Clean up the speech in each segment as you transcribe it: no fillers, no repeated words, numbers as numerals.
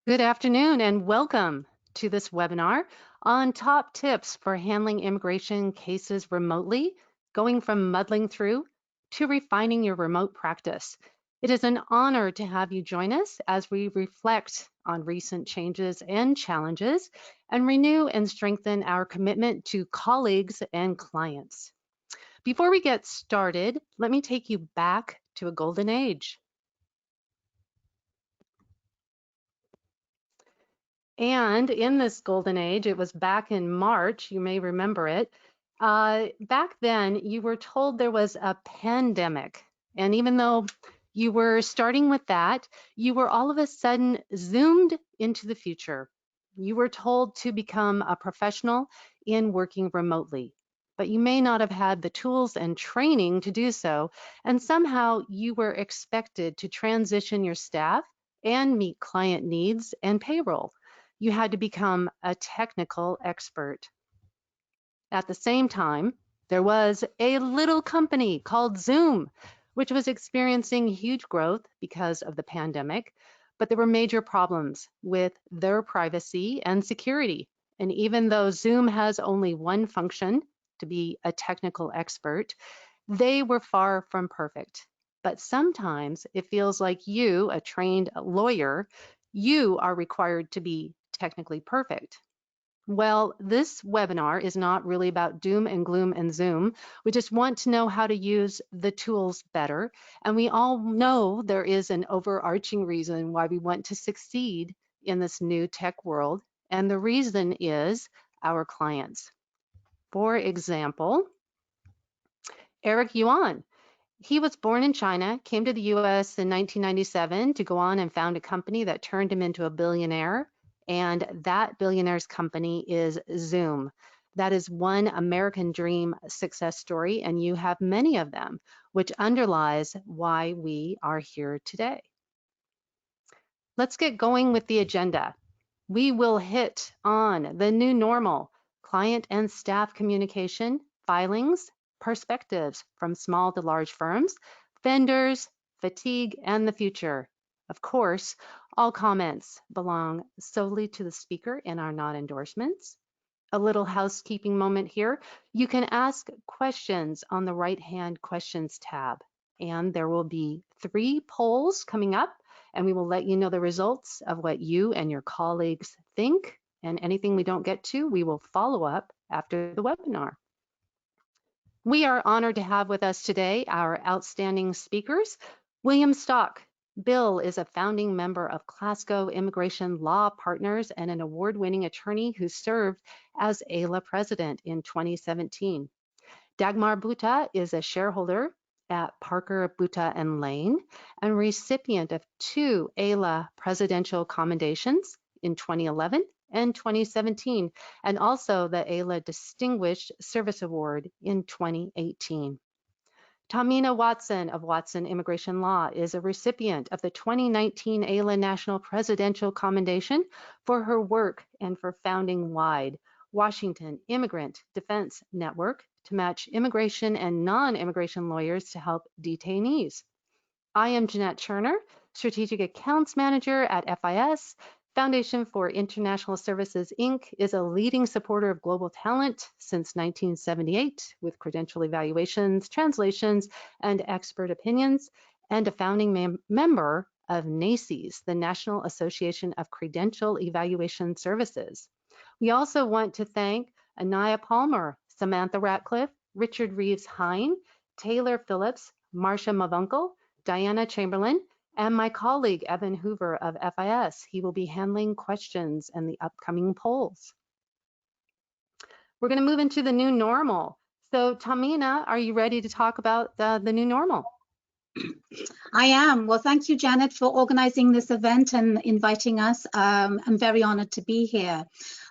Good afternoon and welcome to this webinar on top tips for handling immigration cases remotely, going from muddling through to refining your remote practice. It is an honor to have you join us as we reflect on recent changes and challenges and renew and strengthen our commitment to colleagues and clients. Before we get started, let me take you back to a golden age. And in this golden age, it was back in March, you may remember it. Back then, you were told there was a pandemic. And even though you were starting with that, you were all of a sudden zoomed into the future. You were told to become a professional in working remotely, but you may not have had the tools and training to do so. And somehow you were expected to transition your staff and meet client needs and payroll. You had to become a technical expert. At the same time, there was a little company called Zoom, which was experiencing huge growth because of the pandemic, but there were major problems with their privacy and security. And even though Zoom has only one function, to be a technical expert, they were far from perfect. But sometimes it feels like you, a trained lawyer, you are required to be technically perfect. Well, this webinar is not really about doom and gloom and Zoom. We just want to know how to use the tools better. And we all know there is an overarching reason why we want to succeed in this new tech world. And the reason is our clients. For example, Eric Yuan. He was born in China, came to the US in 1997 to go on and found a company that turned him into a billionaire. And that billionaire's company is Zoom. That is one American dream success story, and you have many of them, which underlies why we are here today. Let's get going with the agenda. We will hit on the new normal, client and staff communication, filings, perspectives from small to large firms, vendors, fatigue, and the future. Of course, all comments belong solely to the speaker and are not endorsements. A little housekeeping moment here. You can ask questions on the right-hand questions tab, and there will be 3 polls coming up, and we will let you know the results of what you and your colleagues think, and anything we don't get to, we will follow up after the webinar. We are honored to have with us today our outstanding speakers. William Stock. Bill is a founding member of Clasco Immigration Law Partners and an award-winning attorney who served as AILA president in 2017. Dagmar Buta is a shareholder at Parker, Buta and Lane and recipient of 2 AILA presidential commendations in 2011 and 2017, and also the AILA Distinguished Service Award in 2018. Tamina Watson of Watson Immigration Law is a recipient of the 2019 AILA National Presidential Commendation for her work and for founding WIDE, Washington Immigrant Defense Network, to match immigration and non-immigration lawyers to help detainees. I am Jeanette Cherner, Strategic Accounts Manager at FIS. Foundation for International Services, Inc. is a leading supporter of global talent since 1978 with credential evaluations, translations, and expert opinions, and a founding member of NACES, the National Association of Credential Evaluation Services. We also want to thank Anaya Palmer, Samantha Ratcliffe, Richard Reeves Hine, Taylor Phillips, Marcia Mavunkel, Diana Chamberlain, and my colleague, Evan Hoover of FIS. He will be handling questions and the upcoming polls. We're going to move into the new normal. So Tamina, are you ready to talk about the new normal? I am. Well, thank you, Janet, for organizing this event and inviting us. I'm very honored to be here.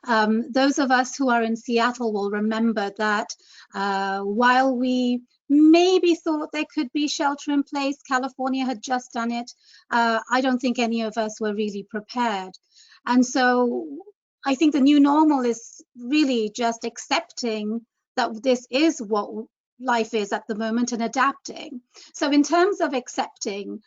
Those of us who are in Seattle will remember that while we maybe thought there could be shelter in place, California had just done it. I don't think any of us were really prepared. And so I think the new normal is really just accepting that this is what life is at the moment and adapting. So in terms of accepting,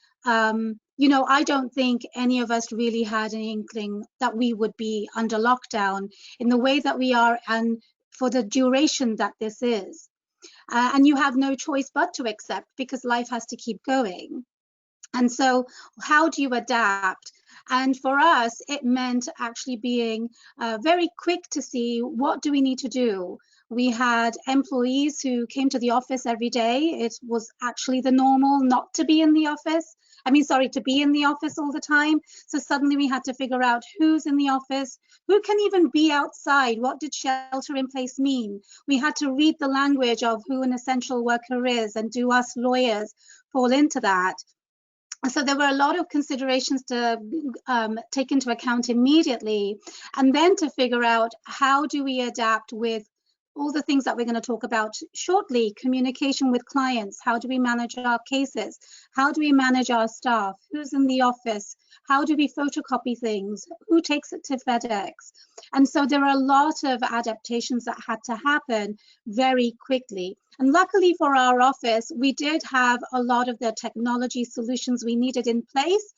I don't think any of us really had an inkling that we would be under lockdown in the way that we are and for the duration that this is. And you have no choice but to accept because life has to keep going. And so, how do you adapt? And for us, it meant actually being very quick to see what do we need to do. We had employees who came to the office every day. It was actually the normal not to be in the office. To be in the office all the time. So suddenly we had to figure out who's in the office, who can even be outside. What did shelter in place mean? We had to read the language of who an essential worker is, and do us lawyers fall into that? So there were a lot of considerations to take into account immediately, and then to figure out how do we adapt with all the things that we're going to talk about shortly. Communication with clients, how do we manage our cases, how do we manage our staff, who's in the office, how do we photocopy things, who takes it to FedEx. And so there are a lot of adaptations that had to happen very quickly. And luckily for our office, we did have a lot of the technology solutions we needed in place.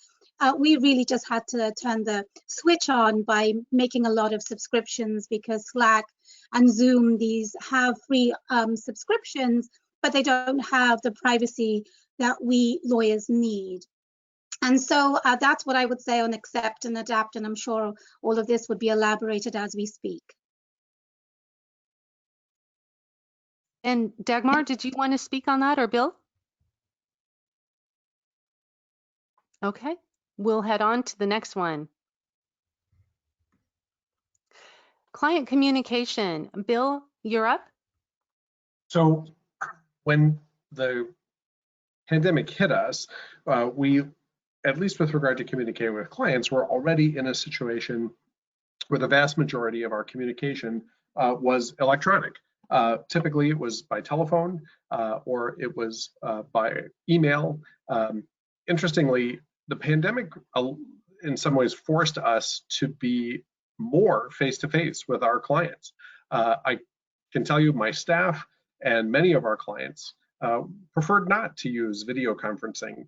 We really just had to turn the switch on by making a lot of subscriptions, because Slack and Zoom, these have free subscriptions, but they don't have the privacy that we lawyers need. And so that's what I would say on accept and adapt, and I'm sure all of this would be elaborated as we speak. And Dagmar, did you want to speak on that, or Bill? Okay, we'll head on to the next one. Client communication. Bill, you're up. So when the pandemic hit us, we, at least with regard to communicating with clients, were already in a situation where the vast majority of our communication was electronic. Typically, it was by telephone or it was by email. Interestingly, the pandemic in some ways forced us to be more face-to-face with our clients. I can tell you my staff and many of our clients preferred not to use video conferencing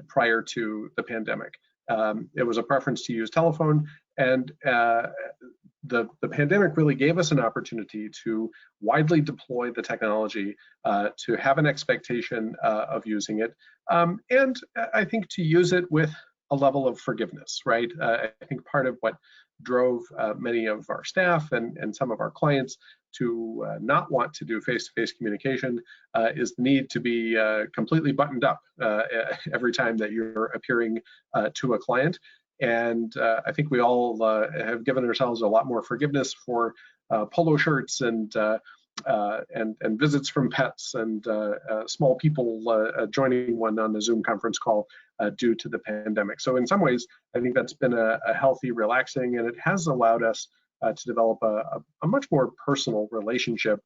prior to the pandemic. It was a preference to use telephone, and the pandemic really gave us an opportunity to widely deploy the technology, to have an expectation of using it, and I think to use it with a level of forgiveness, right? I think part of what drove many of our staff and some of our clients to not want to do face-to-face communication is the need to be completely buttoned up every time that you're appearing to a client. And I think we all have given ourselves a lot more forgiveness for polo shirts and visits from pets and small people joining one on a Zoom conference call due to the pandemic. So in some ways, I think that's been a healthy, relaxing, and it has allowed us to develop a much more personal relationship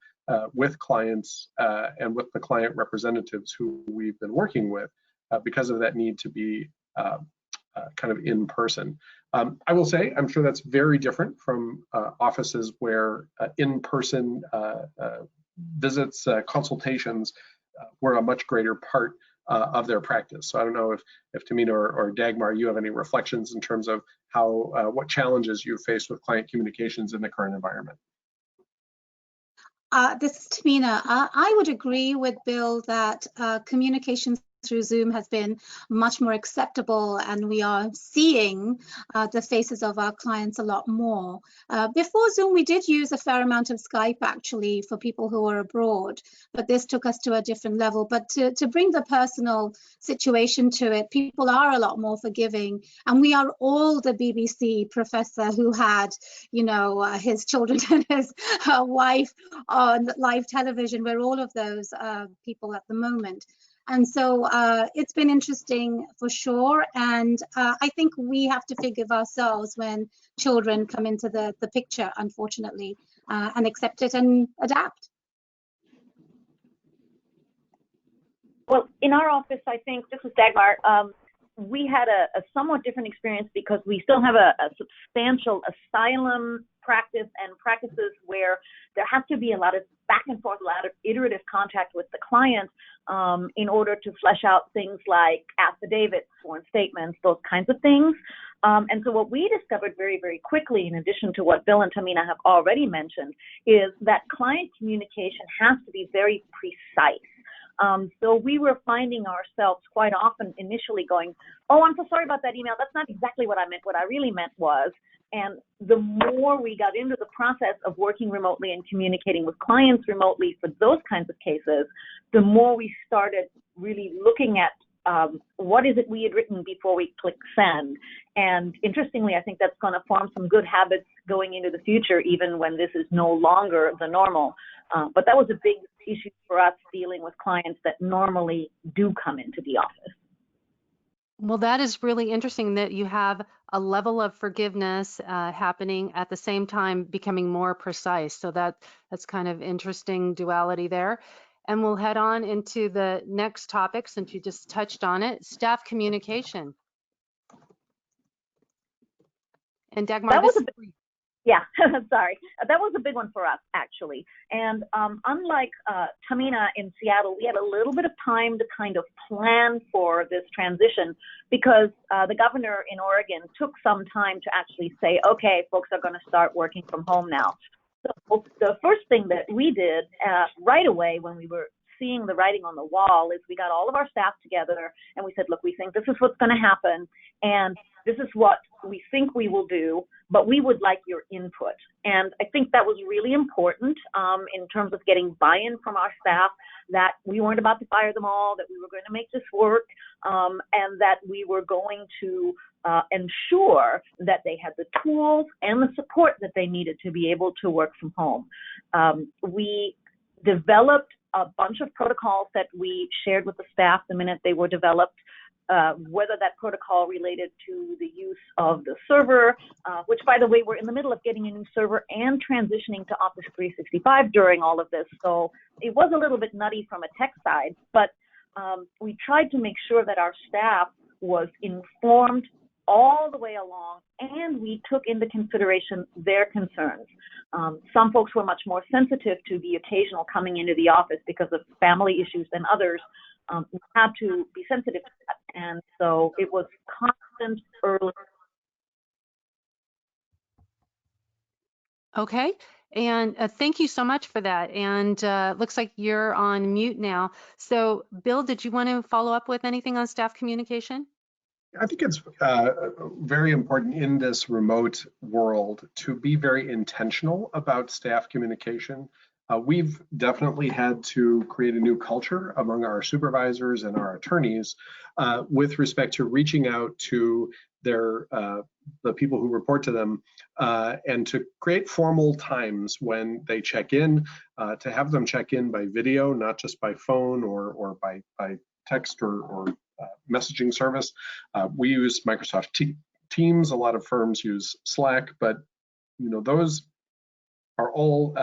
with clients and with the client representatives who we've been working with because of that need to be kind of in person. I will say, I'm sure that's very different from offices where in-person visits, consultations were a much greater part of their practice. So I don't know if Tamina or Dagmar, you have any reflections in terms of how what challenges you faced with client communications in the current environment. This is Tamina. I would agree with Bill that communications through Zoom has been much more acceptable, and we are seeing the faces of our clients a lot more. Before Zoom, we did use a fair amount of Skype actually for people who are abroad, but this took us to a different level. But to bring the personal situation to it, people are a lot more forgiving, and we are all the BBC professor who had, his children and his wife on live television. We're all of those people at the moment. And so it's been interesting for sure. And I think we have to forgive ourselves when children come into the picture, unfortunately, and accept it and adapt. Well, in our office, I think, this is Dagmar, we had a somewhat different experience because we still have a substantial asylum practice and practices where there has to be a lot of back and forth, a lot of iterative contact with the clients. in order to flesh out things like affidavits, sworn statements, those kinds of things. And so what we discovered very, very quickly, in addition to what Bill and Tamina have already mentioned, is that client communication has to be very precise. So we were finding ourselves quite often initially going, oh, I'm so sorry about that email. That's not exactly what I meant. What I really meant was, and the more we got into the process of working remotely and communicating with clients remotely for those kinds of cases, the more we started really looking at what is it we had written before we click send. And interestingly, I think that's going to form some good habits going into the future, even when this is no longer the normal. But that was a big issue for us, dealing with clients that normally do come into the office. Well, that is really interesting that you have a level of forgiveness happening at the same time becoming more precise. So that's kind of interesting duality there. And we'll head on into the next topic, since you just touched on it, staff communication. And Dagmar, yeah, sorry. That was a big one for us, actually. And unlike Tamina in Seattle, we had a little bit of time to kind of plan for this transition, because the governor in Oregon took some time to actually say, okay, folks are going to start working from home now. So the first thing that we did right away when we were seeing the writing on the wall is we got all of our staff together and we said, look, we think this is what's going to happen, and this is what we think we will do, but we would like your input. And I think that was really important in terms of getting buy-in from our staff, that we weren't about to fire them all, that we were going to make this work, and that we were going to ensure that they had the tools and the support that they needed to be able to work from home. We developed a bunch of protocols that we shared with the staff the minute they were developed, whether that protocol related to the use of the server, which, by the way, we're in the middle of getting a new server and transitioning to Office 365 during all of this. So it was a little bit nutty from a tech side, but we tried to make sure that our staff was informed all the way along, and we took into consideration their concerns. Some folks were much more sensitive to the occasional coming into the office because of family issues than others. We had to be sensitive to that, and so it was constant early. Okay, and thank you so much for that. And looks like you're on mute now. So Bill, did you want to follow up with anything on staff communication? I think it's very important in this remote world to be very intentional about staff communication. We've definitely had to create a new culture among our supervisors and our attorneys with respect to reaching out to the people who report to them and to create formal times when they check in, to have them check in by video, not just by phone or by text or messaging service. We use Microsoft Teams. A lot of firms use Slack, but those are all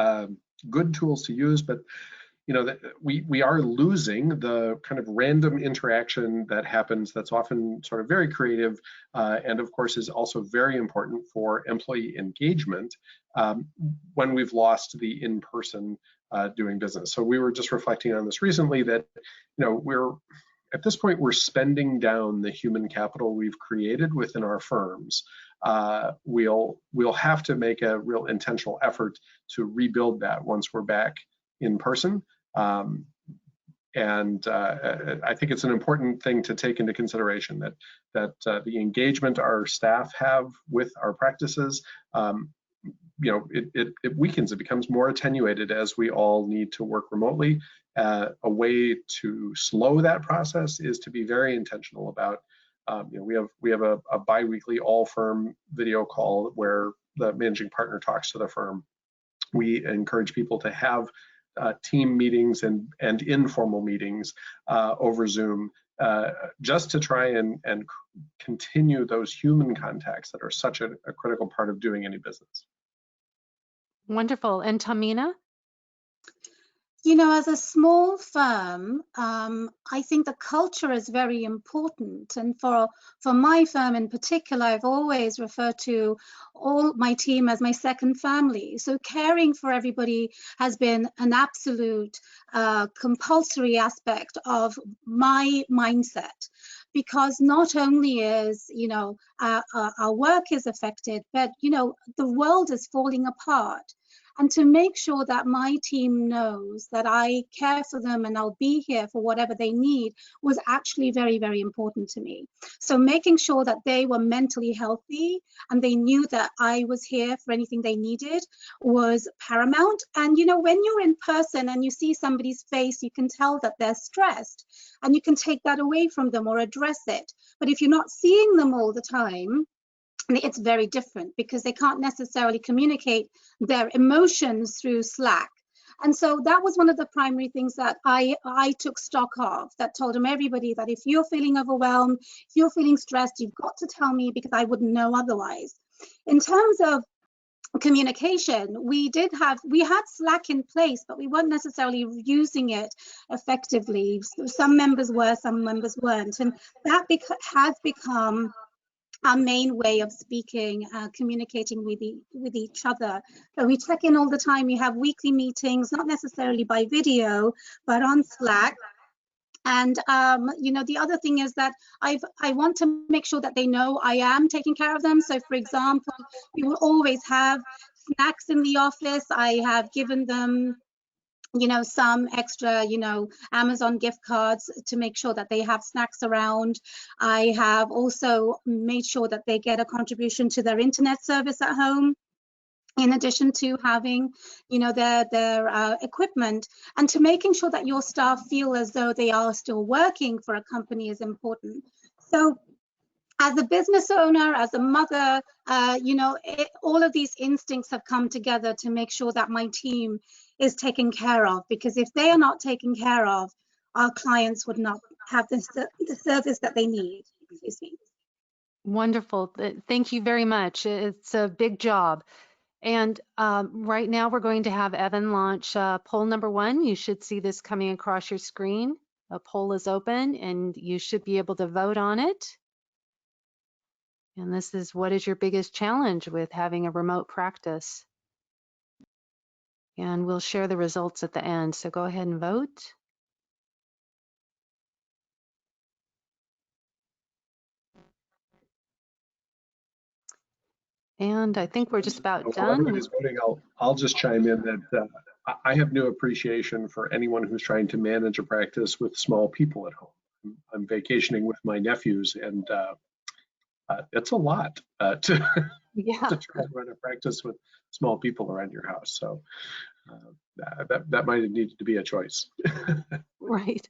good tools to use. But we are losing the kind of random interaction that happens. That's often sort of very creative, and of course is also very important for employee engagement when we've lost the in-person doing business. So we were just reflecting on this recently that at this point, we're spending down the human capital we've created within our firms. We'll have to make a real intentional effort to rebuild that once we're back in person. And I think it's an important thing to take into consideration that the engagement our staff have with our practices, it weakens. It becomes more attenuated as we all need to work remotely. A way to slow that process is to be very intentional about. We have a biweekly all-firm video call where the managing partner talks to the firm. We encourage people to have team meetings and informal meetings over Zoom, just to try and continue those human contacts that are such a critical part of doing any business. Wonderful. And Tamina? You know, as a small firm, I think the culture is very important. And for my firm in particular, I've always referred to all my team as my second family. So caring for everybody has been an absolute compulsory aspect of my mindset. Because not only is, you know, our work is affected, but, you know, the world is falling apart. And to make sure that my team knows that I care for them and I'll be here for whatever they need was actually very, very important to me. So making sure that they were mentally healthy and they knew that I was here for anything they needed was paramount. And, you know, when you're in person and you see somebody's face, you can tell that they're stressed and you can take that away from them or address it. But if you're not seeing them all the time, it's very different because they can't necessarily communicate their emotions through Slack. And so that was one of the primary things that I took stock of, that told them, everybody, that if you're feeling overwhelmed, if you're feeling stressed, you've got to tell me because I wouldn't know otherwise. In terms of communication, we had Slack in place, but we weren't necessarily using it effectively. Some members were, some members weren't. And that has become our main way of speaking, communicating with each other. So we check in all the time. We have weekly meetings, not necessarily by video, but on Slack. And you know, the other thing is that I want to make sure that they know I am taking care of them. So, for example, we will always have snacks in the office. I have given them, you know, some extra, you know, Amazon gift cards to make sure that they have snacks around. I have also made sure that they get a contribution to their internet service at home, in addition to having, you know, their equipment. And to making sure that your staff feel as though they are still working for a company is important. So as a business owner, as a mother, you know, all of these instincts have come together to make sure that my team is taken care of, because if they are not taken care of, our clients would not have the service that they need. Excuse me. Wonderful. Thank you very much. It's a big job. And right now we're going to have Evan launch poll number 1. You should see this coming across your screen. A poll is open and you should be able to vote on it. And this is, what is your biggest challenge with having a remote practice? And we'll share the results at the end. So go ahead and vote. And I think we're just about While done. everybody's voting, I'll just chime in that I have new appreciation for anyone who's trying to manage a practice with small people at home. I'm vacationing with my nephews, and it's a lot to Yeah, to try to run a practice with small people around your house. So that might have needed to be a choice. right.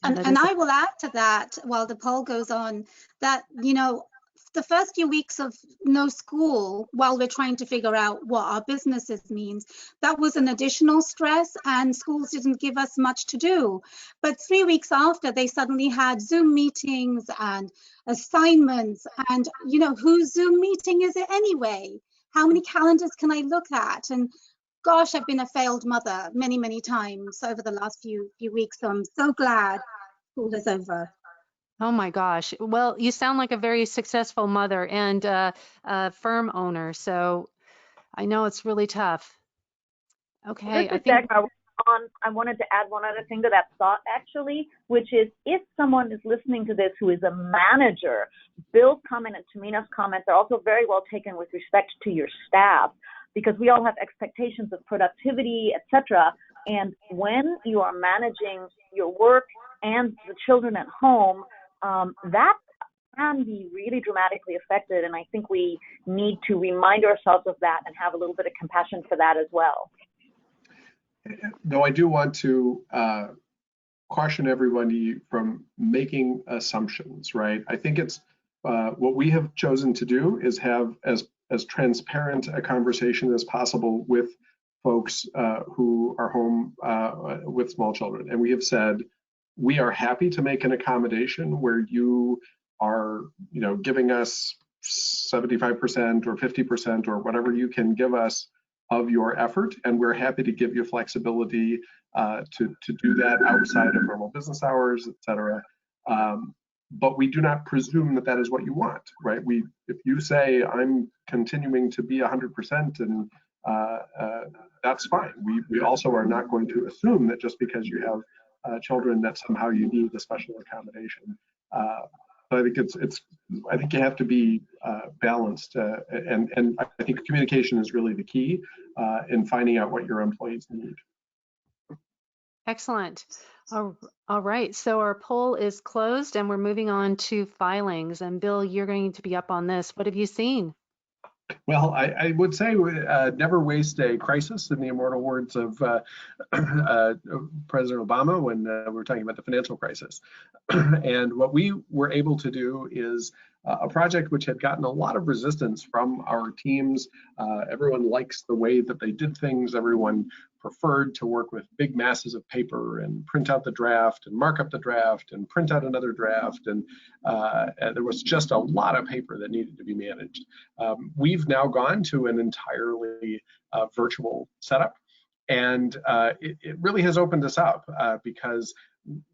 And I will add to that while the poll goes on that, you know, the first few weeks of no school, while we're trying to figure out what our businesses means, that was an additional stress, and schools didn't give us much to do. But 3 weeks after, they suddenly had Zoom meetings and assignments, and, you know, whose Zoom meeting is it anyway? How many calendars can I look at? And gosh, I've been a failed mother many, many times over the last few weeks. So I'm so glad school is over. Oh my gosh. Well, you sound like a very successful mother and a firm owner. So I know it's really tough. Okay, This I is think, Dagmar. I wanted to add one other thing to that thought, actually, which is if someone is listening to this who is a manager, Bill's comment and Tamina's comments are also very well taken with respect to your staff, because we all have expectations of productivity, etc. And when you are managing your work and the children at home, that can be really dramatically affected. And I think we need to remind ourselves of that and have a little bit of compassion for that as well. Though I do want to caution everybody from making assumptions, right? I think it's what we have chosen to do is have as transparent a conversation as possible with folks who are home with small children. And we have said, we are happy to make an accommodation where you are, you know, giving us 75% or 50% or whatever you can give us of your effort, and we're happy to give you flexibility to do that outside of normal business hours, et cetera. But we do not presume that that is what you want, right? If you say, I'm continuing to be 100%, and that's fine. We also are not going to assume that just because you have children that somehow you need a special accommodation. But I think I think you have to be balanced, and I think communication is really the key in finding out what your employees need. Excellent. All right, so our poll is closed and we're moving on to filings. And Bill, you're going to be up on this. What have you seen? Well, I would say never waste a crisis, in the immortal words of President Obama when we were talking about the financial crisis. And what we were able to do is a project which had gotten a lot of resistance from our teams. Everyone likes the way that they did things. Everyone preferred to work with big masses of paper and print out the draft and mark up the draft and print out another draft. And there was just a lot of paper that needed to be managed. We've now gone to an entirely virtual setup. And it really has opened us up because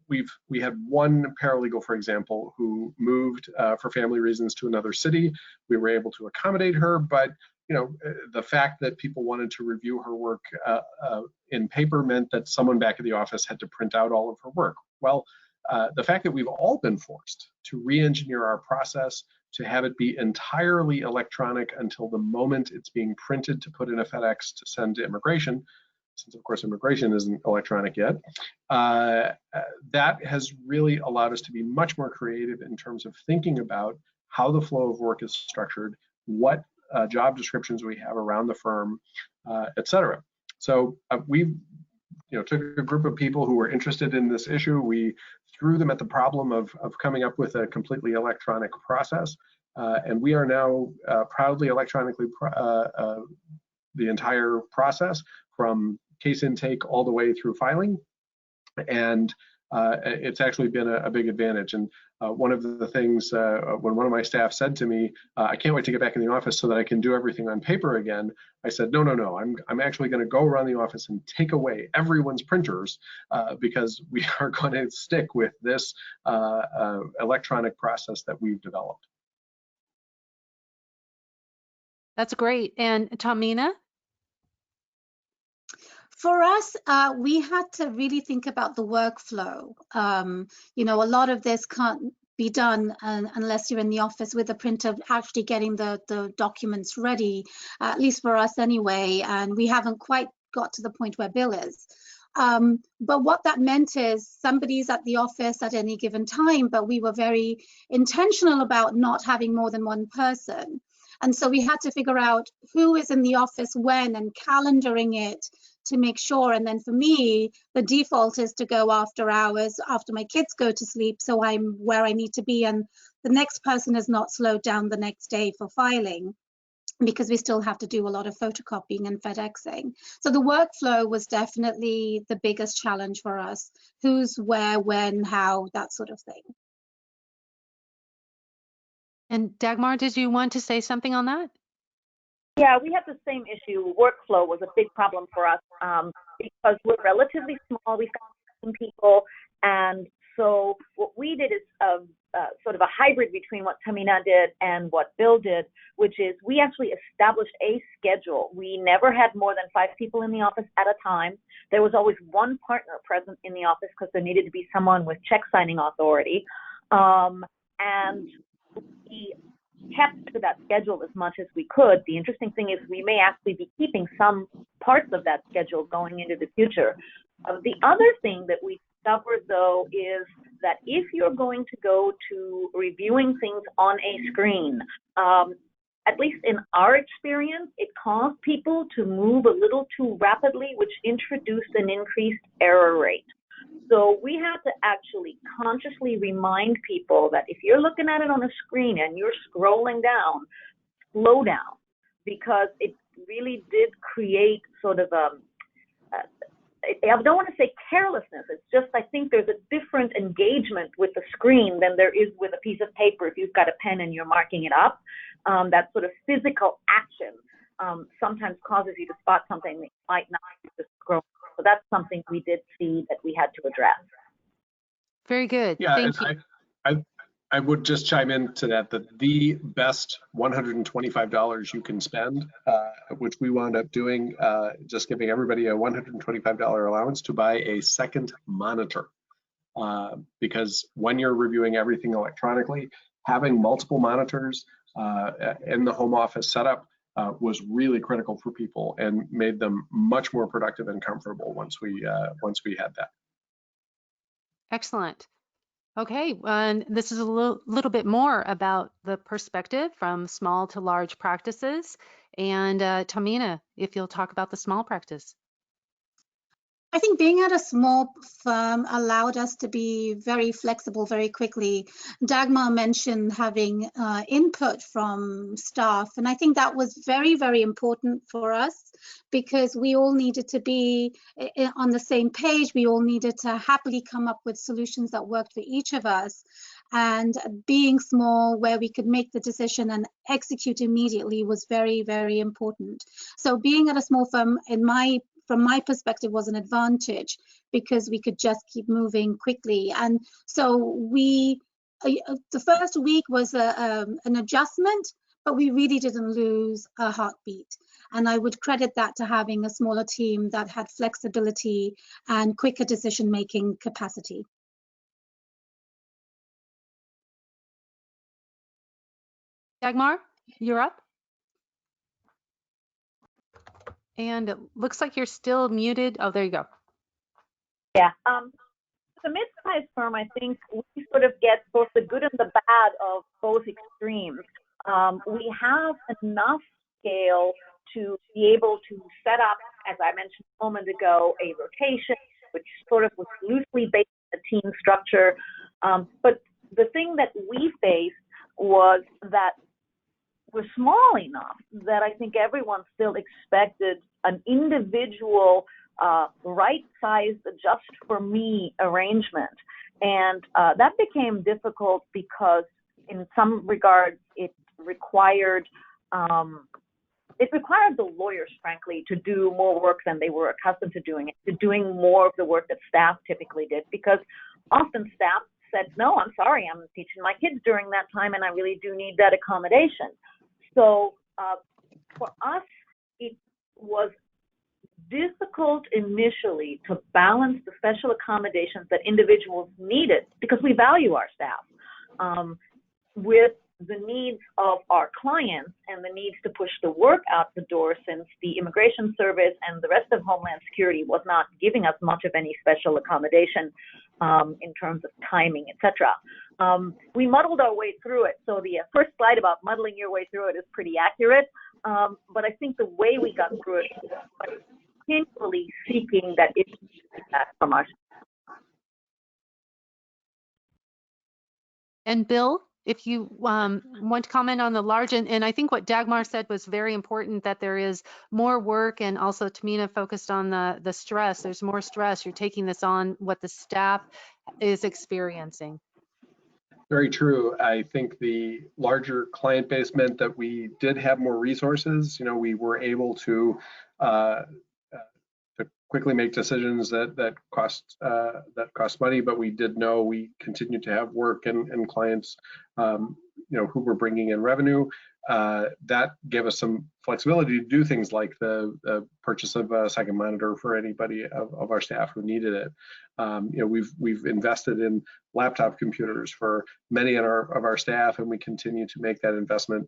we had one paralegal, for example, who moved for family reasons to another city. We were able to accommodate her, but the fact that people wanted to review her work in paper meant that someone back at the office had to print out all of her work. Well, the fact that we've all been forced to re-engineer our process to have it be entirely electronic until the moment it's being printed to put in a FedEx to send to immigration, since of course immigration isn't electronic yet, that has really allowed us to be much more creative in terms of thinking about how the flow of work is structured, what job descriptions we have around the firm, et cetera. So we took a group of people who were interested in this issue. We threw them at the problem of coming up with a completely electronic process. And we are now proudly electronically the entire process, from case intake all the way through filing. And it's actually been a big advantage. And one of the things when one of my staff said to me, I can't wait to get back in the office so that I can do everything on paper again, I said, no, I'm actually going to go around the office and take away everyone's printers because we are going to stick with this electronic process that we've developed. That's great. And Tamina? For us, we had to really think about the workflow. A lot of this can't be done unless you're in the office with a printer actually getting the documents ready, at least for us anyway, and we haven't quite got to the point where Bill is. But what that meant is somebody's at the office at any given time, but we were very intentional about not having more than one person. And so we had to figure out who is in the office when and calendaring it to make sure. And then for me, the default is to go after hours, after my kids go to sleep, so I'm where I need to be, and the next person is not slowed down the next day for filing, because we still have to do a lot of photocopying and FedExing. So the workflow was definitely the biggest challenge for us. Who's where, when, how, that sort of thing. And Dagmar, did you want to say something on that? Yeah, we had the same issue. Workflow was a big problem for us because we're relatively small. We've got some people, and so what we did is sort of a hybrid between what Tamina did and what Bill did, which is we actually established a schedule. We never had more than 5 people in the office at a time. There was always one partner present in the office because there needed to be someone with check signing authority, and we kept to that schedule as much as we could. The interesting thing is we may actually be keeping some parts of that schedule going into the future. The other thing that we discovered, though, is that if you're going to go to reviewing things on a screen, at least in our experience, it caused people to move a little too rapidly, which introduced an increased error rate. So we had to actually consciously remind people that if you're looking at it on a screen and you're scrolling down, slow down, because it really did create sort of I don't want to say carelessness. It's just I think there's a different engagement with the screen than there is with a piece of paper if you've got a pen and you're marking it up. That sort of physical action sometimes causes you to spot something that might not just grow. So that's something we did see that we had to address. Very good. Yeah, Thank and you. I would just chime into that the best $125 you can spend, which we wound up doing, just giving everybody a $125 allowance to buy a second monitor. Because when you're reviewing everything electronically, having multiple monitors in the home office setup was really critical for people and made them much more productive and comfortable once we had that. Excellent. Okay, and this is a little bit more about the perspective from small to large practices. And Tamina, if you'll talk about the small practice. I think being at a small firm allowed us to be very flexible very quickly. Dagmar mentioned having input from staff, and I think that was very, very important for us because we all needed to be on the same page. We all needed to happily come up with solutions that worked for each of us. And being small, where we could make the decision and execute immediately, was very, very important. So being at a small firm, from my perspective, was an advantage because we could just keep moving quickly. And so the first week was an adjustment, but we really didn't lose a heartbeat. And I would credit that to having a smaller team that had flexibility and quicker decision-making capacity. Dagmar, you're up. And it looks like you're still muted. Oh, there you go. Yeah. The mid-sized firm, I think we sort of get both the good and the bad of both extremes. We have enough scale to be able to set up, as I mentioned a moment ago, a rotation, which sort of was loosely based on a team structure. But the thing that we faced was that we're small enough that I think everyone still expected an individual right-sized, just for me arrangement. And that became difficult because in some regards it required the lawyers, frankly, to do more work than they were accustomed to doing more of the work that staff typically did, because often staff said, no, I'm sorry, I'm teaching my kids during that time and I really do need that accommodation. So for us, it was difficult initially to balance the special accommodations that individuals needed, because we value our staff, with the needs of our clients and the needs to push the work out the door, since the Immigration Service and the rest of Homeland Security was not giving us much of any special accommodation in terms of timing, etc. We muddled our way through it. So the first slide about muddling your way through it is pretty accurate. But I think the way we got through it was continually seeking that from us. And Bill, if you want to comment on the large, and I think what Dagmar said was very important, that there is more work, and also Tamina focused on the stress. There's more stress. You're taking this on, what the staff is experiencing. Very true. I think the larger client base meant that we did have more resources. You know, we were able to quickly make decisions that cost money, but we did know we continued to have work and clients, you know, who were bringing in revenue. That gave us some flexibility to do things like the purchase of a second monitor for anybody of our staff who needed it. You know, we've invested in laptop computers for many of our staff, and we continue to make that investment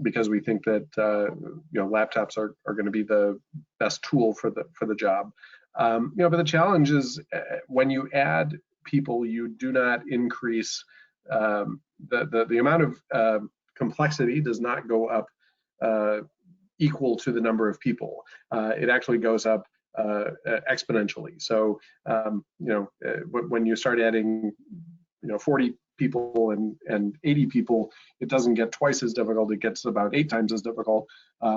because we think that you know, laptops are going to be the best tool for the job. You know, but the challenge is when you add people, you do not increase the amount of complexity does not go up equal to the number of people. It actually goes up exponentially. So, you know, when you start adding, you know, 40 people and 80 people, it doesn't get twice as difficult. It gets about 8 times as difficult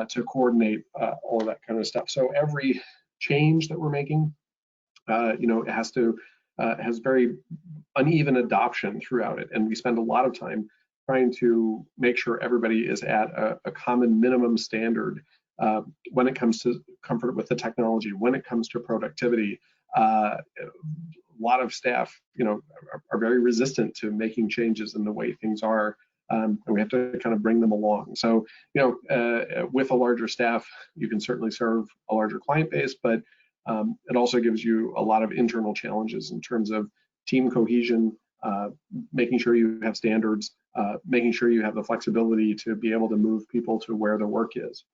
to coordinate all of that kind of stuff. So every change that we're making, you know, it has very uneven adoption throughout it, and we spend a lot of time trying to make sure everybody is at a common minimum standard when it comes to comfort with the technology, when it comes to productivity. A lot of staff, are very resistant to making changes in the way things are, and we have to kind of bring them along. So, with a larger staff, you can certainly serve a larger client base, but it also gives you a lot of internal challenges in terms of team cohesion, making sure you have standards, making sure you have the flexibility to be able to move people to where the work is.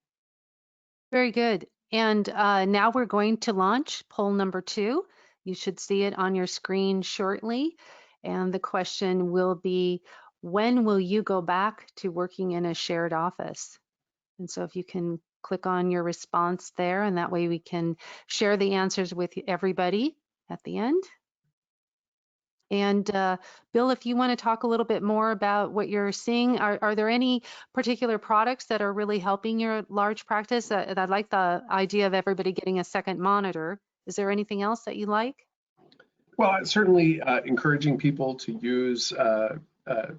Very good. And now we're going to launch poll number 2. You should see it on your screen shortly. And the question will be, when will you go back to working in a shared office? And so if you can click on your response there, and that way we can share the answers with everybody at the end. And Bill, if you want to talk a little bit more about what you're seeing, are there any particular products that are really helping your large practice? I like the idea of everybody getting a second monitor. Is there anything else that you like? Well, certainly encouraging people to use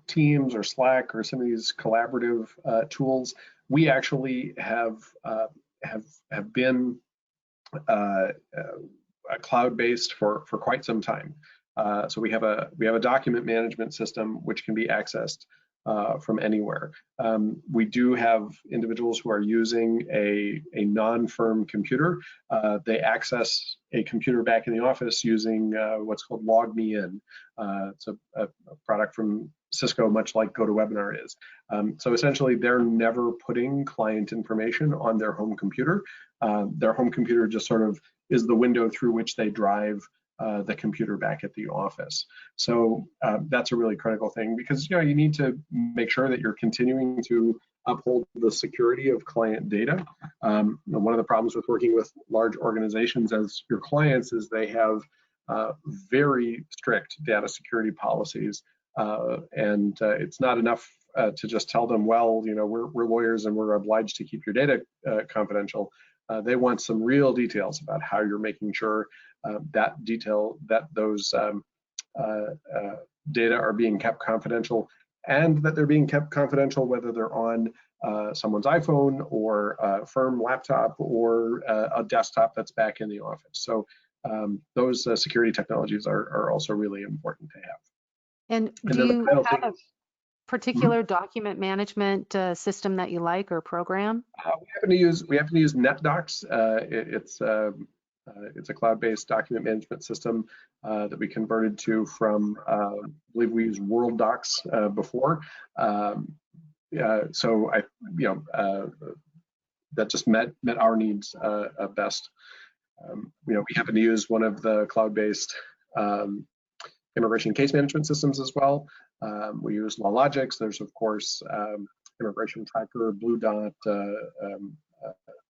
Teams or Slack or some of these collaborative tools. We actually have been cloud-based for quite some time. So we have a document management system which can be accessed from anywhere. We do have individuals who are using a non-firm computer. They access a computer back in the office using what's called Log Me In. It's a product from Cisco, much like GoToWebinar is. So essentially, they're never putting client information on their home computer. Their home computer just sort of is the window through which they drive the computer back at the office. So that's a really critical thing, because you need to make sure that you're continuing to uphold the security of client data. One of the problems with working with large organizations as your clients is they have very strict data security policies, and it's not enough to just tell them, well, we're lawyers and we're obliged to keep your data confidential. They want some real details about how you're making sure those data are being kept confidential, and that they're being kept confidential whether they're on someone's iPhone or a firm laptop or a desktop that's back in the office. So those security technologies are also really important to have. And do you have a particular document management system that you like, or program? We happen to use NetDocs. It's a cloud-based document management system that we converted to from, I believe we used WorldDocs before. So that just met our needs best. We happen to use one of the cloud-based immigration case management systems as well. We use LawLogix. There's of course Immigration Tracker, Blue Dot,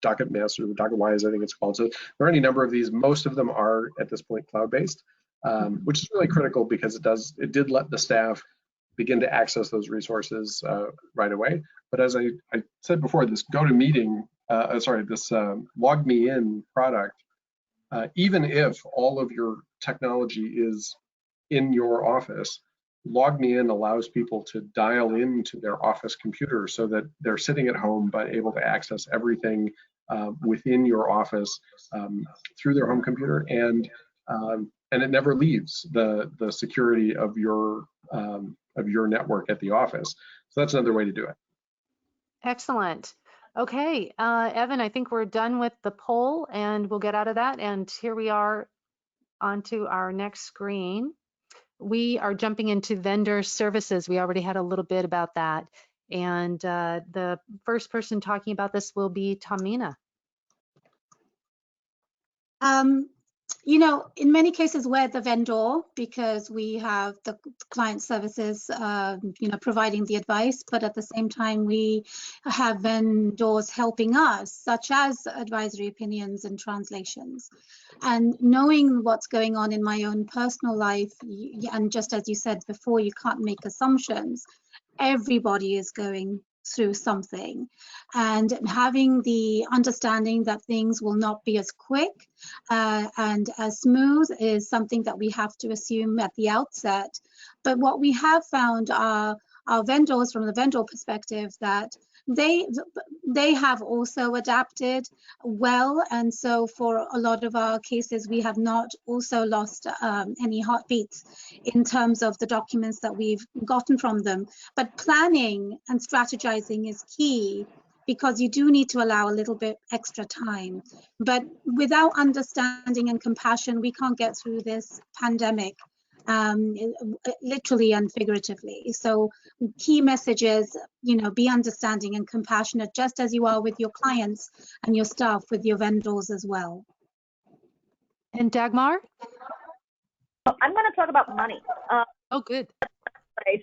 Docket Master, DocketWise, I think it's called. So there are any number of these. Most of them are at this point cloud-based, which is really critical because it did let the staff begin to access those resources right away. But as I said before, this this Log Me In product, even if all of your technology is in your office, Log Me In allows people to dial into their office computer so that they're sitting at home but able to access everything within your office through their home computer, and it never leaves the security of your network at the office. So that's another way to do it. Excellent. Okay, Evan, I think we're done with the poll, and we'll get out of that. And here we are onto our next screen. We are jumping into vendor services. We already had a little bit about that. And the first person talking about this will be Tamina. In many cases we're the vendor because we have the client services, providing the advice, but at the same time we have vendors helping us, such as advisory opinions and translations. And knowing what's going on in my own personal life, and just as you said before, you can't make assumptions. Everybody is going through something, and having the understanding that things will not be as quick and as smooth is something that we have to assume at the outset. But what we have found are our vendors from the vendor perspective that they have also adapted well, and so for a lot of our cases we have not also lost any heartbeats in terms of the documents that we've gotten from them. But planning and strategizing is key, because you do need to allow a little bit extra time. But without understanding and compassion, we can't get through this pandemic, literally and figuratively. So key message is, be understanding and compassionate, just as you are with your clients and your staff, with your vendors as well. And Dagmar? I'm going to talk about money. Oh, good. Place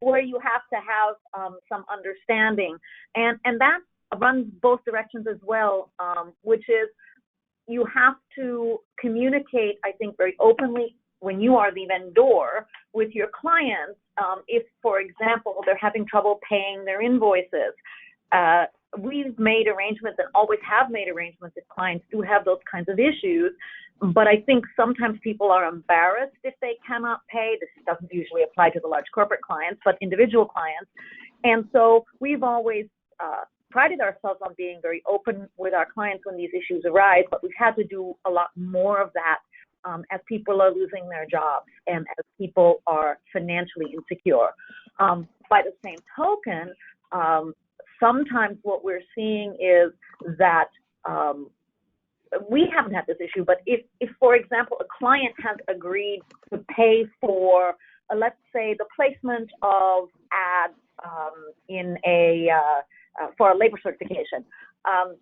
where you have to have some understanding, and that runs both directions as well, which is you have to communicate, I think, very openly when you are the vendor with your clients. If, for example, they're having trouble paying their invoices, we've made arrangements and always have made arrangements if clients do have those kinds of issues. But I think sometimes people are embarrassed if they cannot pay. This doesn't usually apply to the large corporate clients, but individual clients. And so we've always prided ourselves on being very open with our clients when these issues arise, but we've had to do a lot more of that as people are losing their jobs and as people are financially insecure. By the same token, sometimes what we're seeing is that we haven't had this issue, but if, for example, a client has agreed to pay for, let's say, the placement of ads in for a labor certification,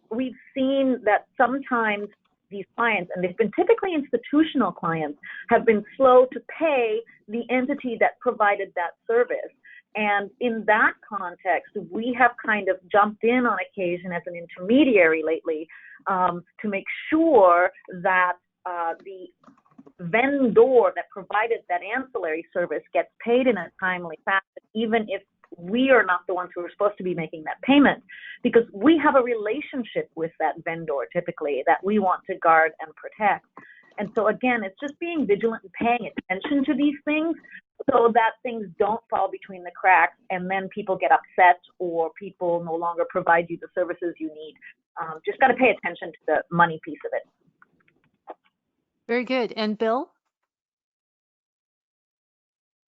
we've seen that sometimes these clients, and they've been typically institutional clients, have been slow to pay the entity that provided that service. And in that context, we have kind of jumped in on occasion as an intermediary lately to make sure that the vendor that provided that ancillary service gets paid in a timely fashion, even if we are not the ones who are supposed to be making that payment, because we have a relationship with that vendor typically that we want to guard and protect. And so again, it's just being vigilant and paying attention to these things so that things don't fall between the cracks and then people get upset or people no longer provide you the services you need. Just got to pay attention to the money piece of it. Very good. And Bill?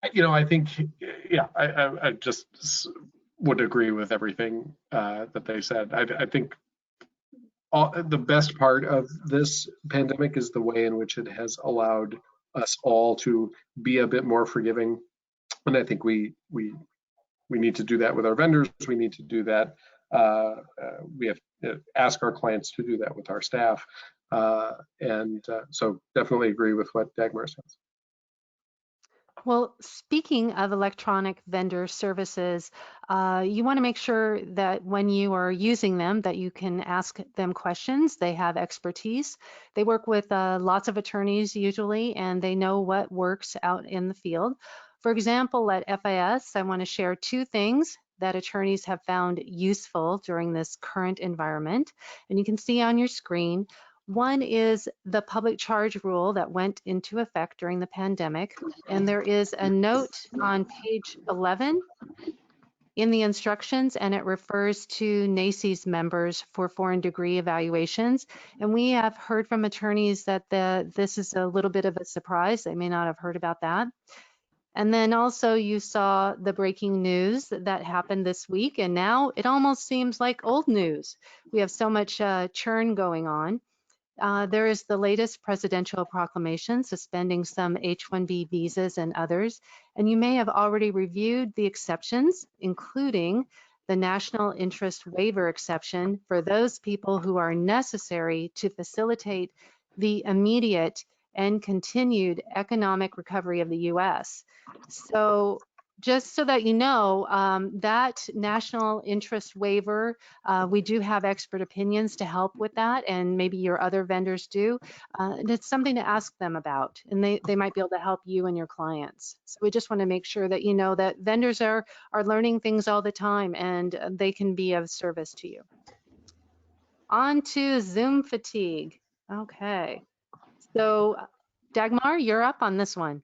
I think, yeah, I just would agree with everything that they said. I think the best part of this pandemic is the way in which it has allowed us all to be a bit more forgiving. And I think we need to do that with our vendors. We need to do that. We have to ask our clients to do that with our staff. So definitely agree with what Dagmar says. Well, speaking of electronic vendor services, you want to make sure that when you are using them, that you can ask them questions. They have expertise. They work with lots of attorneys usually, and they know what works out in the field. For example, at FIS, I want to share two things that attorneys have found useful during this current environment. And you can see on your screen, one is the public charge rule that went into effect during the pandemic. And there is a note on page 11 in the instructions, and it refers to NACCE's members for foreign degree evaluations. And we have heard from attorneys that this is a little bit of a surprise. They may not have heard about that. And then also you saw the breaking news that happened this week, and now it almost seems like old news. We have so much churn going on. There is the latest presidential proclamation suspending some H-1B visas and others, and you may have already reviewed the exceptions, including the national interest waiver exception for those people who are necessary to facilitate the immediate and continued economic recovery of the U.S. So just so that you know, that national interest waiver, we do have expert opinions to help with that, and maybe your other vendors do. And it's something to ask them about, and they might be able to help you and your clients. So we just want to make sure that you know that vendors are learning things all the time, and they can be of service to you. On to Zoom fatigue. Okay, so Dagmar, you're up on this one.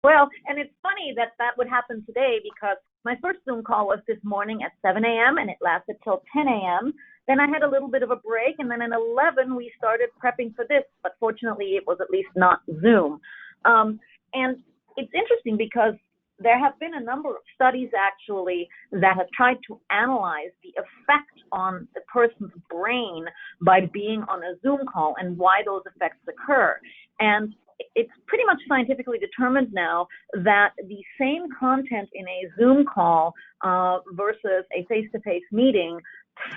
Well, and it's funny that that would happen today because my first Zoom call was this morning at 7 a.m. and it lasted till 10 a.m. Then I had a little bit of a break, and then at 11 we started prepping for this, but fortunately it was at least not Zoom. And it's interesting because there have been a number of studies actually that have tried to analyze the effect on the person's brain by being on a Zoom call and why those effects occur. And it's pretty much scientifically determined now that the same content in a Zoom call versus a face-to-face meeting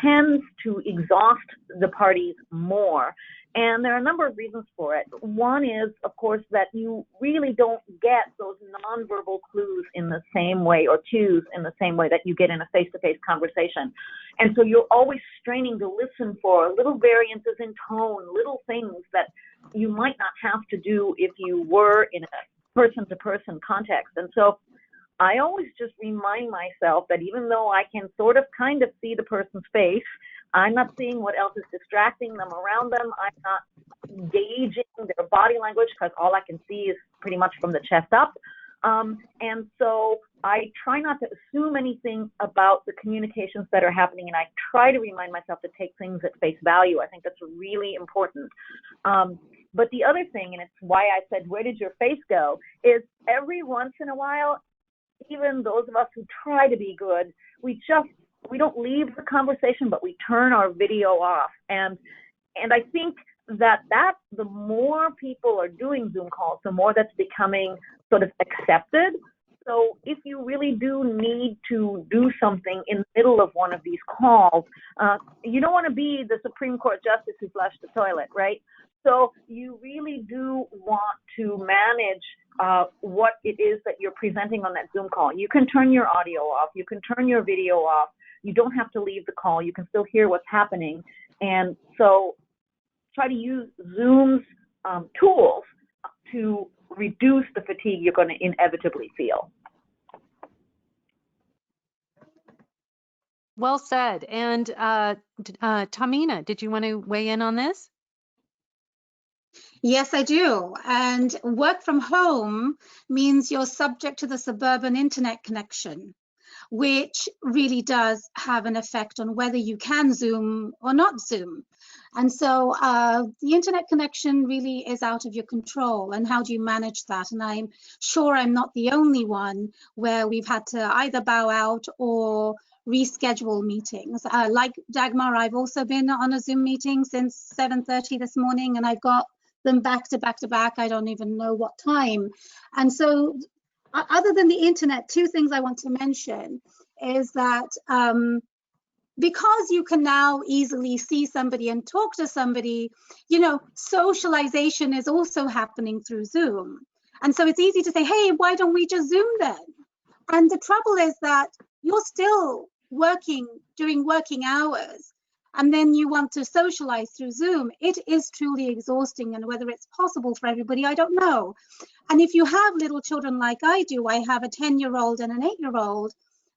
tends to exhaust the parties more. And there are a number of reasons for it. One is, of course, that you really don't get those nonverbal clues in the same way, or cues in the same way that you get in a face-to-face conversation. And so you're always straining to listen for little variances in tone, little things that you might not have to do if you were in a person-to-person context. And so I always just remind myself that even though I can sort of kind of see the person's face, I'm not seeing what else is distracting them around them. I'm not gauging their body language because all I can see is pretty much from the chest up. And so I try not to assume anything about the communications that are happening, and I try to remind myself to take things at face value. I think that's really important. But the other thing, and it's why I said, where did your face go, is every once in a while, even those of us who try to be good, we don't leave the conversation, but we turn our video off. And I think that the more people are doing Zoom calls, the more that's becoming sort of accepted. So if you really do need to do something in the middle of one of these calls, you don't want to be the Supreme Court justice who flushed the toilet, right? So you really do want to manage what it is that you're presenting on that Zoom call. You can turn your audio off. You can turn your video off. You don't have to leave the call. You can still hear what's happening. And so try to use Zoom's tools to reduce the fatigue you're going to inevitably feel. Well said. And Tamina, did you want to weigh in on this? Yes, I do. And work from home means you're subject to the suburban internet connection, which really does have an effect on whether you can Zoom or not Zoom. And so the internet connection really is out of your control. And how do you manage that? And I'm sure I'm not the only one where we've had to either bow out or reschedule meetings. Like Dagmar, I've also been on a Zoom meeting since 7:30 this morning, and I've got them back to back to back. I don't even know what time. And so other than the internet, two things I want to mention is that because you can now easily see somebody and talk to somebody, socialization is also happening through Zoom. And so it's easy to say, hey, why don't we just Zoom then? And the trouble is that you're still working during working hours, and then you want to socialize through Zoom. It is truly exhausting, and whether it's possible for everybody, I don't know. And if you have little children like I do, I have a 10-year-old and an 8-year-old,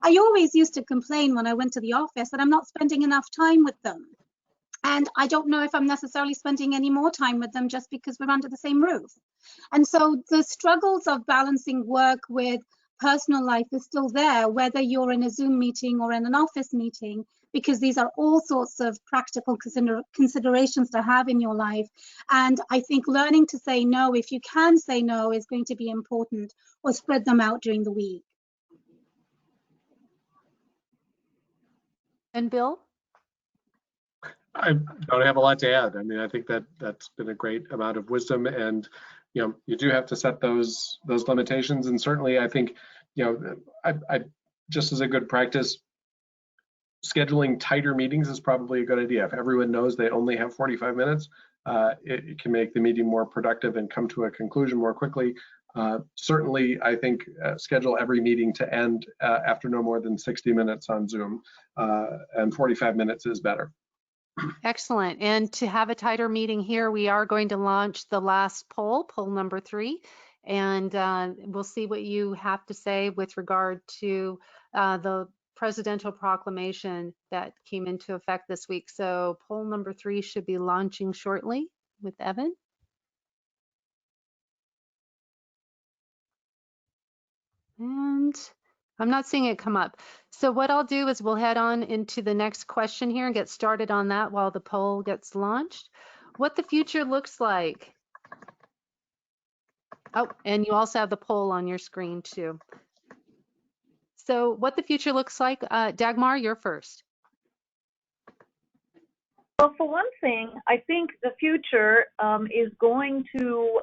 I always used to complain when I went to the office that I'm not spending enough time with them. And I don't know if I'm necessarily spending any more time with them just because we're under the same roof. And so the struggles of balancing work with personal life is still there, whether you're in a Zoom meeting or in an office meeting, because these are all sorts of practical considerations to have in your life. And I think learning to say no, if you can say no, is going to be important, or spread them out during the week. And Bill? I don't have a lot to add. I mean, I think that's been a great amount of wisdom, and you do have to set those limitations. And certainly, I think I just as a good practice, scheduling tighter meetings is probably a good idea. If everyone knows they only have 45 minutes, it can make the meeting more productive and come to a conclusion more quickly. Certainly, I think schedule every meeting to end after no more than 60 minutes on Zoom, and 45 minutes is better. Excellent. And to have a tighter meeting here, we are going to launch the last poll number 3, and we'll see what you have to say with regard to the presidential proclamation that came into effect this week. So poll number 3 should be launching shortly with Evan. And I'm not seeing it come up. So what I'll do is we'll head on into the next question here and get started on that while the poll gets launched. What the future looks like. Oh, and you also have the poll on your screen too. So what the future looks like, Dagmar, you're first. Well, for one thing, I think the future is going to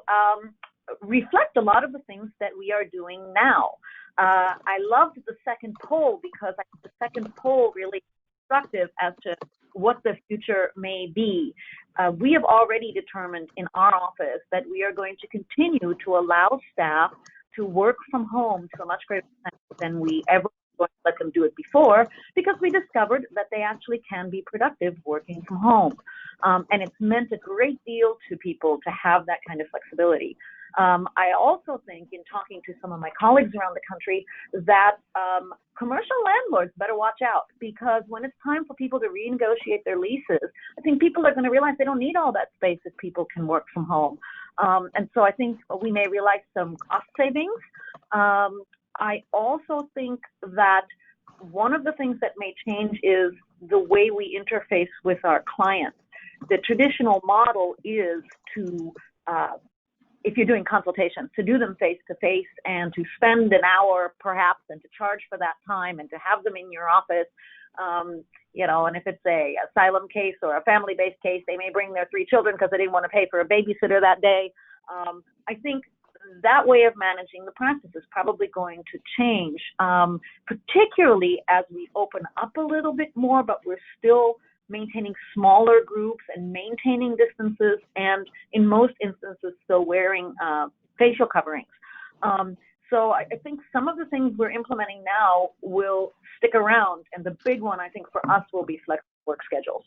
reflect a lot of the things that we are doing now. I loved the second poll because I think the second poll really instructive as to what the future may be. We have already determined in our office that we are going to continue to allow staff to work from home to a much greater extent than we ever let them do it before, because we discovered that they actually can be productive working from home. And it's meant a great deal to people to have that kind of flexibility. I also think, in talking to some of my colleagues around the country, that commercial landlords better watch out, because when it's time for people to renegotiate their leases, I think people are going to realize they don't need all that space if people can work from home. And so I think we may realize some cost savings. I also think that one of the things that may change is the way we interface with our clients. The traditional model is to, if you're doing consultations, to do them face-to-face and to spend an hour perhaps and to charge for that time and to have them in your office. You know, and if it's a asylum case or a family-based case, they may bring their 3 children because they didn't want to pay for a babysitter that day. I think that way of managing the practice is probably going to change, particularly as we open up a little bit more, but we're still maintaining smaller groups and maintaining distances, and in most instances still wearing facial coverings. So I think some of the things we're implementing now will stick around, and the big one I think for us will be flexible work schedules.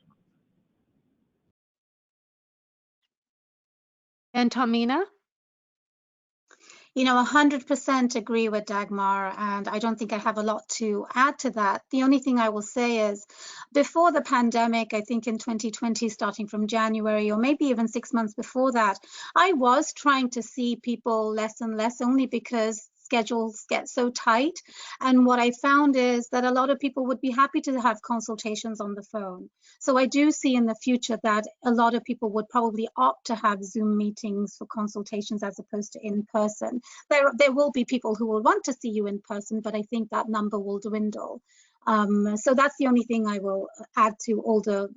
And Tamina? You know, 100% agree with Dagmar, and I don't think I have a lot to add to that. The only thing I will say is, before the pandemic, I think in 2020, starting from January, or maybe even 6 months before that, I was trying to see people less and less, only because schedules get so tight. And what I found is that a lot of people would be happy to have consultations on the phone. So I do see in the future that a lot of people would probably opt to have Zoom meetings for consultations as opposed to in person. There will be people who will want to see you in person, but I think that number will dwindle. So that's the only thing I will add to all the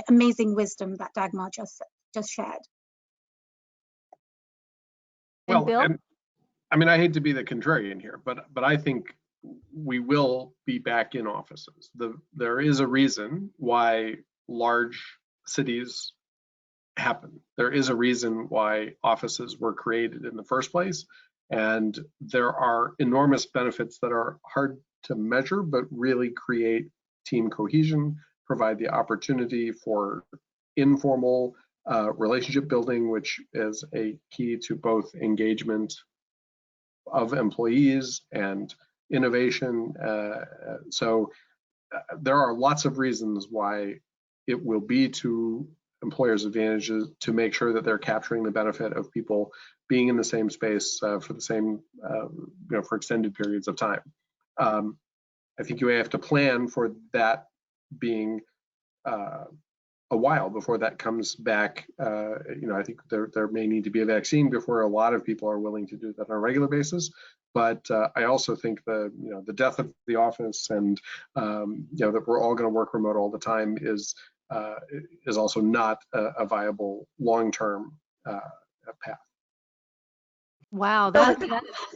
amazing wisdom that Dagmar just shared. And Well, Bill? I mean, I hate to be the contrarian here, but I think we will be back in offices. There is a reason why large cities happen. There is a reason why offices were created in the first place, and there are enormous benefits that are hard to measure, but really create team cohesion, provide the opportunity for informal relationship building, which is a key to both engagement of employees and innovation. So there are lots of reasons why it will be to employers' advantages to make sure that they're capturing the benefit of people being in the same space for the same, for extended periods of time. I think you have to plan for that being a while before that comes back. I think there may need to be a vaccine before a lot of people are willing to do that on a regular basis. But I also think the death of the office and that we're all going to work remote all the time is also not a viable long-term path. Wow, that is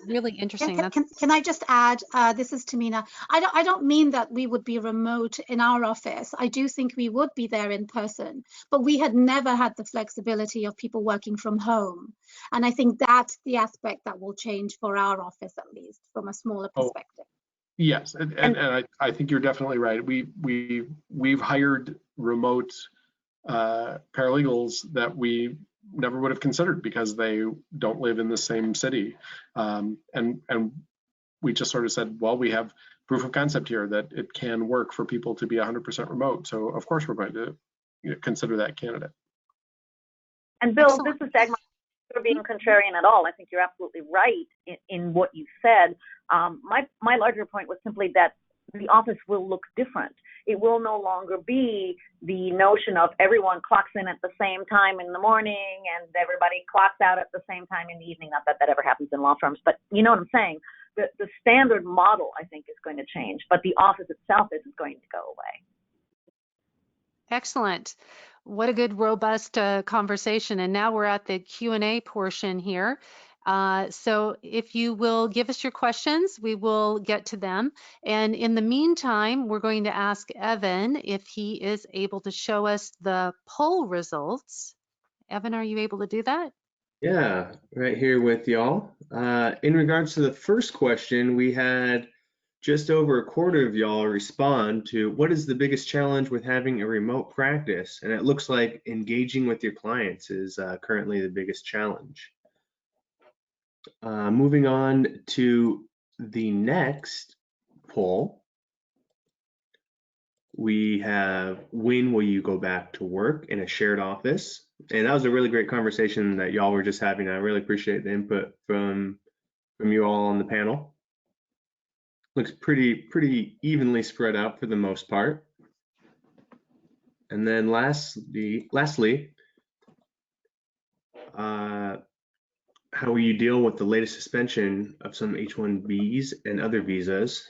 really interesting. Can I just add, this is Tamina. I don't mean that we would be remote in our office. I do think we would be there in person, but we had never had the flexibility of people working from home. And I think that's the aspect that will change for our office, at least from a smaller perspective. Yes, and I think you're definitely right. We've hired remote paralegals that we never would have considered because they don't live in the same city. And we just sort of said, well, we have proof of concept here that it can work for people to be 100% remote. So of course we're going to consider that candidate. And Bill, Excellent. This is Dagmar. for being contrarian at all. I think you're absolutely right in what you said. My larger point was simply that the office will look different. It will no longer be the notion of everyone clocks in at the same time in the morning and everybody clocks out at the same time in the evening. Not that that ever happens in law firms, but you know what I'm saying? The standard model, I think, is going to change, but the office itself isn't going to go away. Excellent. What a good, robust conversation. And now we're at the Q&A portion here. So if you will give us your questions, we will get to them. And in the meantime, we're going to ask Evan if he is able to show us the poll results. Evan, are you able to do that? Yeah, right here with y'all. In regards to the first question, we had just over a quarter of y'all respond to what is the biggest challenge with having a remote practice? And it looks like engaging with your clients is currently the biggest challenge. Moving on to the next poll, we have when will you go back to work in a shared office? And that was a really great conversation that y'all were just having. I really appreciate the input from you all on the panel. Looks pretty evenly spread out for the most part. And then lastly, how will you deal with the latest suspension of some H-1Bs and other visas?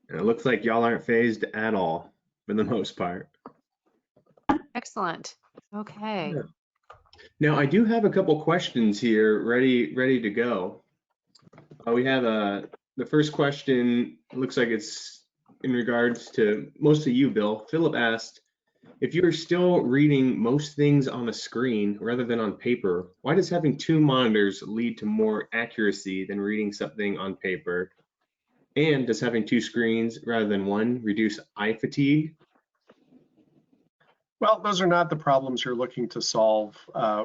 And it looks like y'all aren't phased at all for the most part. Excellent. Okay. Yeah. Now I do have a couple questions here ready to go. We have the first question. Looks like it's in regards to mostly you, Bill. Philip asked, if you're still reading most things on a screen rather than on paper, why does having two monitors lead to more accuracy than reading something on paper? And does having two screens rather than one reduce eye fatigue? Well, those are not the problems you're looking to solve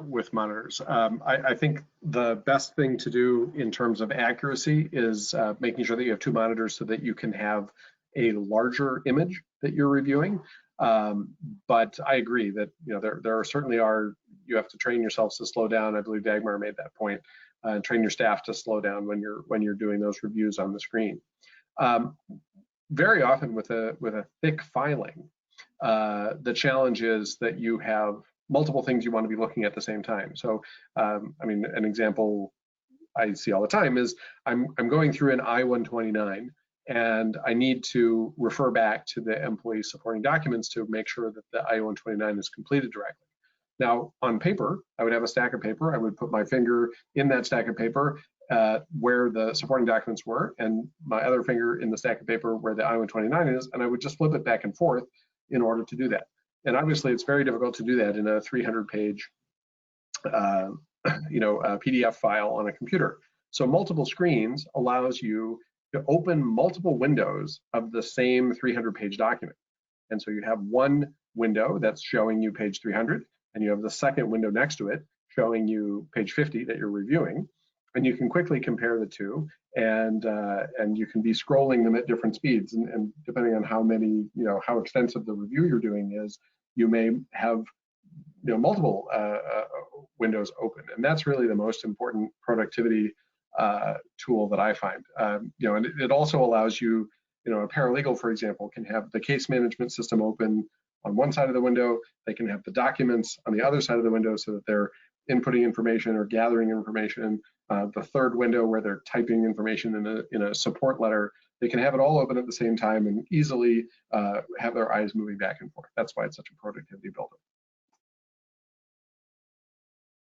with monitors. I think the best thing to do in terms of accuracy is making sure that you have two monitors so that you can have a larger image that you're reviewing. But I agree that there certainly are, you have to train yourselves to slow down. I believe Dagmar made that point, and train your staff to slow down when you're doing those reviews on the screen. Very often with a thick filing, the challenge is that you have multiple things you want to be looking at the same time. So, I mean, an example I see all the time is I'm going through an I-129 and I need to refer back to the employee supporting documents to make sure that the I-129 is completed directly. Now, on paper, I would have a stack of paper. I would put my finger in that stack of paper where the supporting documents were, and my other finger in the stack of paper where the I-129 is, and I would just flip it back and forth in order to do that. And obviously, it's very difficult to do that in a 300-page, PDF file on a computer. So multiple screens allows you to open multiple windows of the same 300-page document. And so you have one window that's showing you page 300, and you have the second window next to it showing you page 50 that you're reviewing. And you can quickly compare the two, and you can be scrolling them at different speeds. And depending on how many, how extensive the review you're doing is, you may have multiple windows open. And that's really the most important productivity tool that I find. And it also allows you, a paralegal, for example, can have the case management system open on one side of the window. They can have the documents on the other side of the window so that they're inputting information or gathering information. The third window where they're typing information in a support letter, they can have it all open at the same time and easily have their eyes moving back and forth. That's why it's such a productivity builder.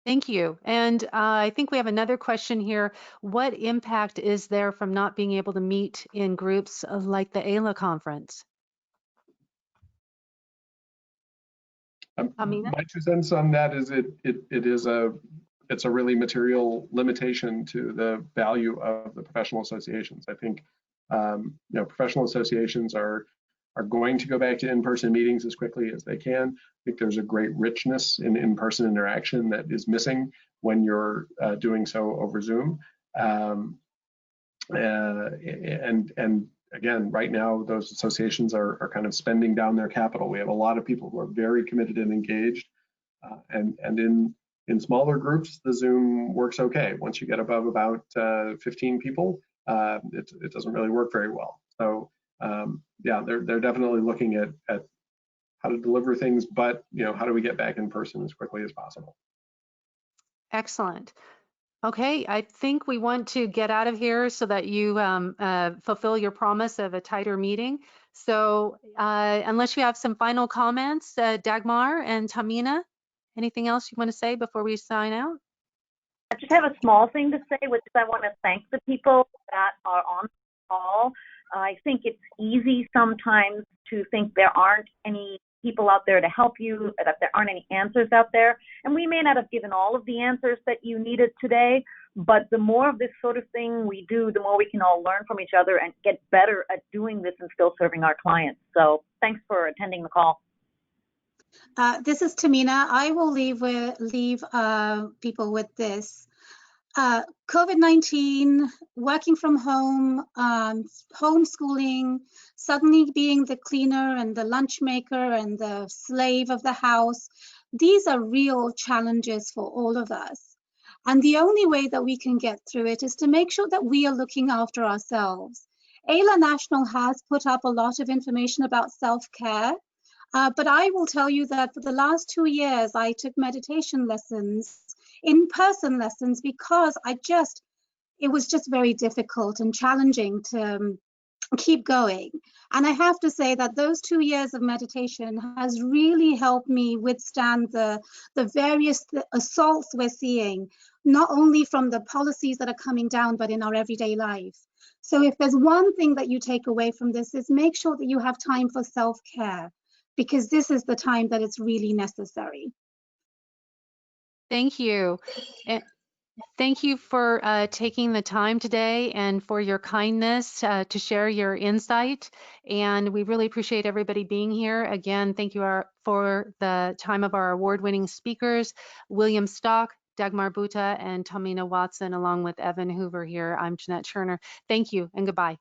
Thank you. And I think we have another question here. What impact is there from not being able to meet in groups like the AILA conference? My 2 cents on that is it's a really material limitation to the value of the professional associations. I think professional associations are going to go back to in-person meetings as quickly as they can. I think there's a great richness in in-person interaction that is missing when you're doing so over Zoom. And again, right now, those associations are kind of spending down their capital. We have a lot of people who are very committed and engaged, and in In smaller groups, the Zoom works okay. Once you get above about 15 people, it doesn't really work very well. So yeah, they're definitely looking at how to deliver things, but how do we get back in person as quickly as possible? Excellent. Okay, I think we want to get out of here so that you fulfill your promise of a tighter meeting. So unless you have some final comments, Dagmar and Tamina, anything else you want to say before we sign out? I just have a small thing to say, which is I want to thank the people that are on the call. I think it's easy sometimes to think there aren't any people out there to help you, that there aren't any answers out there. And we may not have given all of the answers that you needed today, but the more of this sort of thing we do, the more we can all learn from each other and get better at doing this and still serving our clients. So thanks for attending the call. This is Tamina. I will leave people with this. COVID-19, working from home, homeschooling, suddenly being the cleaner and the lunch maker and the slave of the house, these are real challenges for all of us. And the only way that we can get through it is to make sure that we are looking after ourselves. AILA National has put up a lot of information about self-care. But I will tell you that for the last 2 years, I took meditation lessons, in-person lessons, because it was just very difficult and challenging to keep going. And I have to say that those 2 years of meditation has really helped me withstand the various assaults we're seeing, not only from the policies that are coming down, but in our everyday life. So if there's one thing that you take away from this is make sure that you have time for self-care, because this is the time that it's really necessary. Thank you. Thank you for taking the time today and for your kindness to share your insight. And we really appreciate everybody being here. Again, thank you for the time of our award-winning speakers, William Stock, Dagmar Buta, and Tamina Watson, along with Evan Hoover here. I'm Jeanette Scherner. Thank you and goodbye.